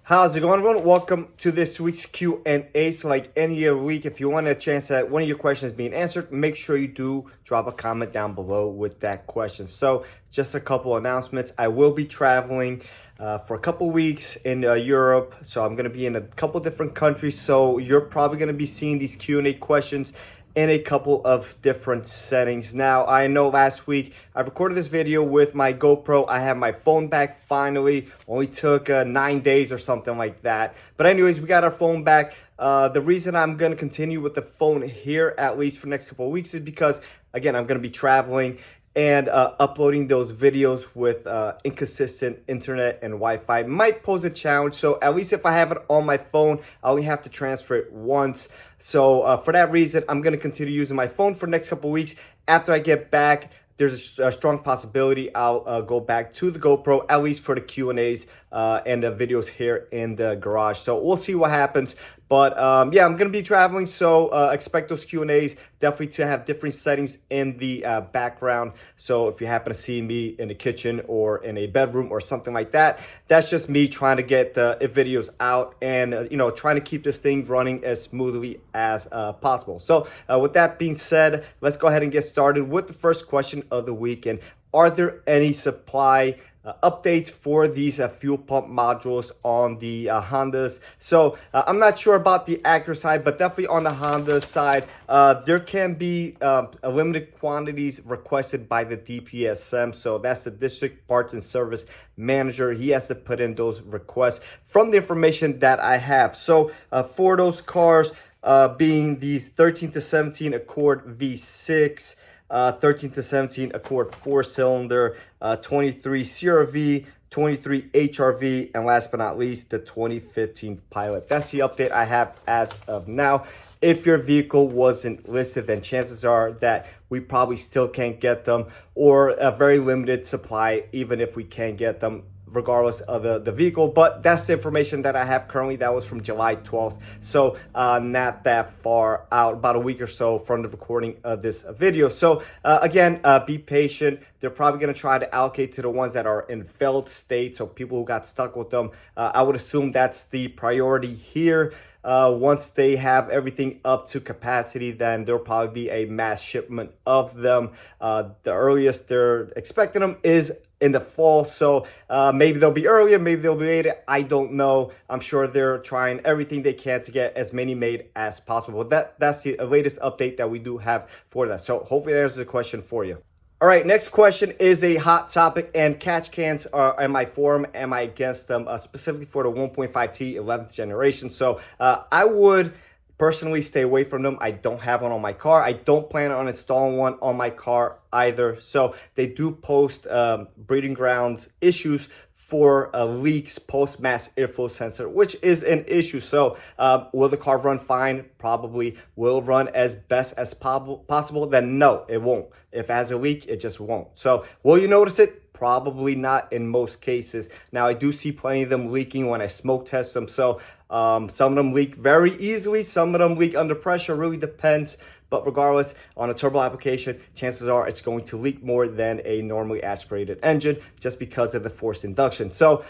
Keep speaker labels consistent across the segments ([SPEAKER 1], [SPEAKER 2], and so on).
[SPEAKER 1] How's it going, everyone? Welcome to this week's Q&A. So like any other week, if you want a chance at one of your questions being answered, make sure you do drop a comment down below with that question. So just a couple announcements. I will be traveling for a couple weeks in Europe. So I'm going to be in a couple different countries. So you're probably going to be seeing these Q&A questions in a couple of different settings. Now, I know last week I recorded this video with my GoPro. I have my phone back finally. Only took 9 days or something like that. But anyways, we got our phone back. The reason I'm going to continue with the phone here, at least for the next couple of weeks, is because, again, I'm going to be traveling and uploading those videos with inconsistent internet and Wi-Fi might pose a challenge. So at least if I have it on my phone, I only have to transfer it once. So for that reason, I'm going to continue using my phone for the next couple of weeks. After I get back, there's a strong possibility I'll go back to the GoPro, at least for the Q&As and the videos here in the garage. So we'll see what happens. But yeah, I'm going to be traveling, so expect those Q&As definitely to have different settings in the background. So if you happen to see me in the kitchen or in a bedroom or something like that, that's just me trying to get the videos out and, you know, trying to keep this thing running as smoothly as possible. So with that being said, let's go ahead and get started with the first question of the week. And are there any supply updates for these fuel pump modules on the Hondas? So I'm not sure about the Acura side, but definitely on the Honda side, there can be limited quantities requested by the DPSM. So that's the District Parts and Service Manager. He has to put in those requests from the information that I have. So for those cars, being these 13 to 17 Accord V6, 13 to 17 Accord 4-cylinder, 23 CRV, 23 HRV, and last but not least, the 2015 Pilot. That's the update I have as of now. If your vehicle wasn't listed, then chances are that we probably still can't get them, or a very limited supply, even if we can get them, regardless of the vehicle. But that's the information that I have currently. That was from July 12th. So not that far out, about a week or so from the recording of this video. So again, be patient. They're probably going to try to allocate to the ones that are in failed state. So people who got stuck with them, I would assume that's the priority here. Once they have everything up to capacity, then there'll probably be a mass shipment of them. The earliest they're expecting them is in the fall. So maybe they'll be earlier, maybe they'll be later. I don't know. I'm sure they're trying everything they can to get as many made as possible. That's the latest update that we do have for that. So hopefully that answers the question for you. All right, next question is a hot topic, and catch cans are, am I for them? Am I against them? Specifically for the 1.5T 11th generation. So I would personally stay away from them. I don't have one on my car. I don't plan on installing one on my car either. So they do post breeding grounds issues for leaks post mass airflow sensor, which is an issue. So will the car run fine? Probably. Will it run as best as possible? Then no, it won't. If it has a leak, it just won't. So will you notice it? Probably not in most cases. Now, I do see plenty of them leaking when I smoke test them. So some of them leak very easily. Some of them leak under pressure. Really depends. But regardless, on a turbo application, chances are it's going to leak more than a normally aspirated engine just because of the forced induction. So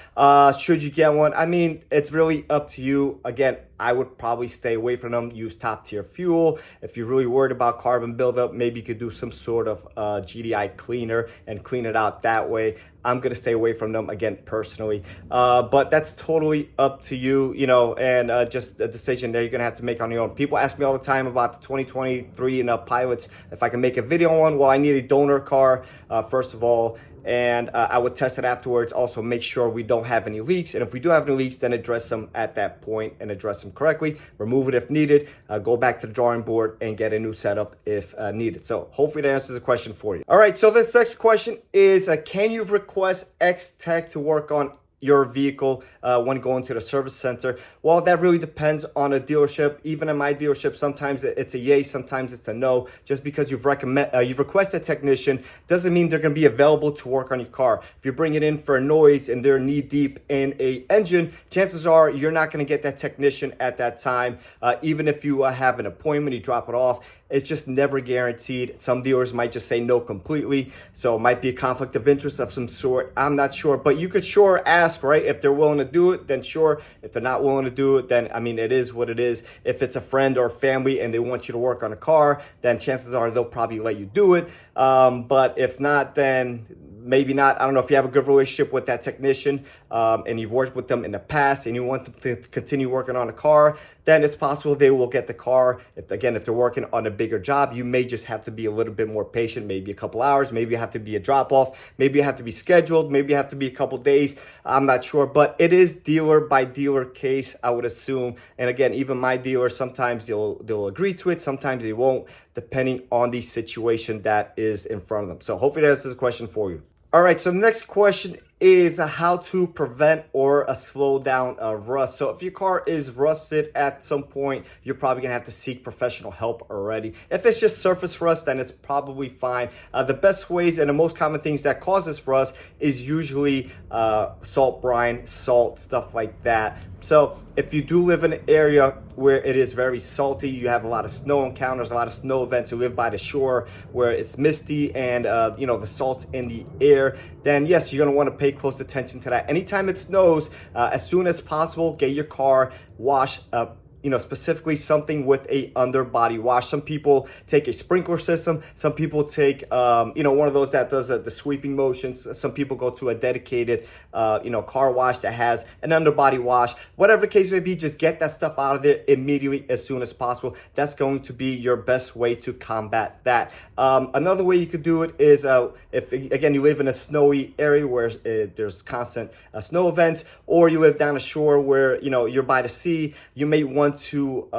[SPEAKER 1] should you get one? I mean, it's really up to you. Again, I would probably stay away from them. Use top tier fuel. If you're really worried about carbon buildup, maybe you could do some sort of GDI cleaner and clean it out that way. I'm going to stay away from them, again, personally. But that's totally up to you, you know, and just a decision that you're going to have to make on your own. People ask me all the time about the 2023 and up Pilots, if I can make a video on one. Well, I need a donor car, first of all. And I would test it afterwards. Also, make sure we don't have any leaks. And if we do have any leaks, then address them at that point and address them correctly. Remove it if needed. Go back to the drawing board and get a new setup if needed. So hopefully that answers the question for you. All right, so this next question is, can you request X-Tech to work on your vehicle when going to the service center? Well, that really depends on a dealership. Even in my dealership, sometimes it's a yay, sometimes it's a no. Just because you've requested a technician doesn't mean they're going to be available to work on your car. If you bring it in for a noise and they're knee deep in a engine, chances are you're not going to get that technician at that time. Even if you have an appointment, you drop it off, it's just never guaranteed. Some dealers might just say no completely, so it might be a conflict of interest of some sort. I'm not sure, but you could sure ask, right? If they're willing to do it, then sure. If they're not willing to do it, then I mean, it is what it is. If it's a friend or family and they want you to work on a car, then chances are they'll probably let you do it. But if not, then maybe not. I don't know if you have a good relationship with that technician and you've worked with them in the past and you want them to continue working on a car, then it's possible they will get the car. If they're working on a bigger job, you may just have to be a little bit more patient, maybe a couple hours, maybe you have to be a drop off, maybe you have to be scheduled, maybe you have to be a couple days. I'm not sure, but it is dealer by dealer case, I would assume. And again, even my dealers, sometimes they'll agree to it, sometimes they won't, depending on the situation that is in front of them. So hopefully that answers the question for you. All right, so the next question is how to prevent or slow down rust. So if your car is rusted at some point, you're probably gonna have to seek professional help already. If it's just surface rust, then it's probably fine. The best ways and the most common things that causes rust is usually salt brine, salt, stuff like that. So if you do live in an area where it is very salty, you have a lot of snow encounters, a lot of snow events, you live by the shore where it's misty and the salt's in the air, then yes, you're gonna wanna pay close attention to that. Anytime it snows, as soon as possible, get your car washed up. Specifically something with a underbody wash. Some people take a sprinkler system. Some people take, one of those that does the sweeping motions. Some people go to a dedicated, car wash that has an underbody wash. Whatever the case may be, just get that stuff out of there immediately as soon as possible. That's going to be your best way to combat that. Another way you could do it is if, again, you live in a snowy area where there's constant snow events, or you live down a shore where, you're by the sea, you may want to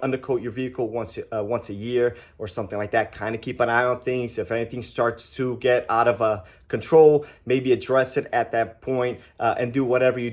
[SPEAKER 1] undercoat your vehicle once a year or something like that. Kind of keep an eye on things. If anything starts to get out of control, maybe address it at that point and do whatever you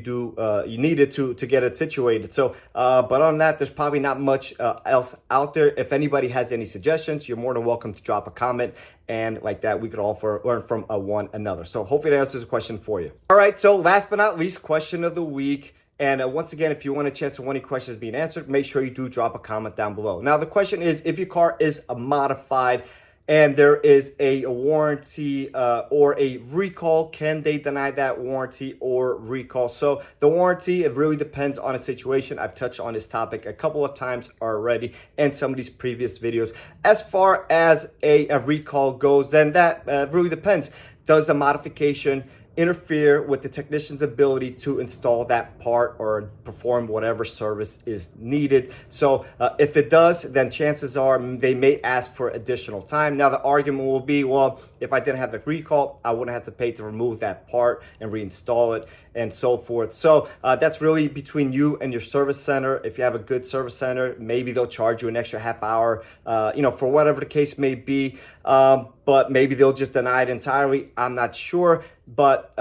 [SPEAKER 1] needed to get it situated. So but on that, there's probably not much else out there. If anybody has any suggestions, you're more than welcome to drop a comment, and like that we could all learn from one another. So hopefully that answers the question for you. All right, so last but not least, question of the week. And once again, if you want a chance to one of your questions being answered, make sure you do drop a comment down below. Now, the question is, if your car is modified and there is a warranty or a recall, can they deny that warranty or recall? So the warranty, it really depends on a situation. I've touched on this topic a couple of times already in some of these previous videos. As far as a recall goes, then that really depends. Does the modification interfere with the technician's ability to install that part or perform whatever service is needed? So if it does, then chances are they may ask for additional time. Now the argument will be, well, if I didn't have the recall, I wouldn't have to pay to remove that part and reinstall it and so forth. So that's really between you and your service center. If you have a good service center, maybe they'll charge you an extra half hour, for whatever the case may be. But maybe they'll just deny it entirely. I'm not sure. But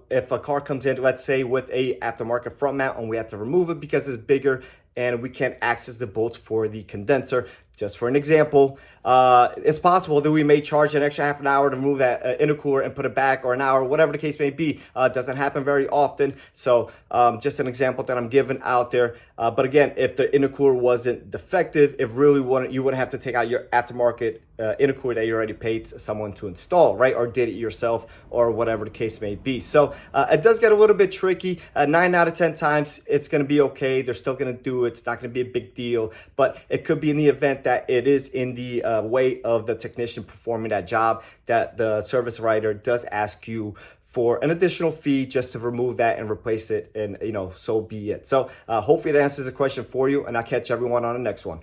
[SPEAKER 1] if a car comes in, let's say with a aftermarket front mount, and we have to remove it because it's bigger and we can't access the bolts for the condenser, just for an example, it's possible that we may charge an extra half an hour to remove that intercooler and put it back, or an hour, whatever the case may be. It doesn't happen very often. So just an example that I'm giving out there. But again, if the intercooler wasn't defective, if really you wouldn't have to take out your aftermarket intercooler that you already paid someone to install, right? Or did it yourself, or whatever the case may be. So it does get a little bit tricky. 9 out of 10 times, it's going to be okay. They're still going to do it. It's not going to be a big deal. But it could be in the event that it is in the way of the technician performing that job, that the service writer does ask you for an additional fee just to remove that and replace it, and so be it. So hopefully that answers the question for you, and I'll catch everyone on the next one.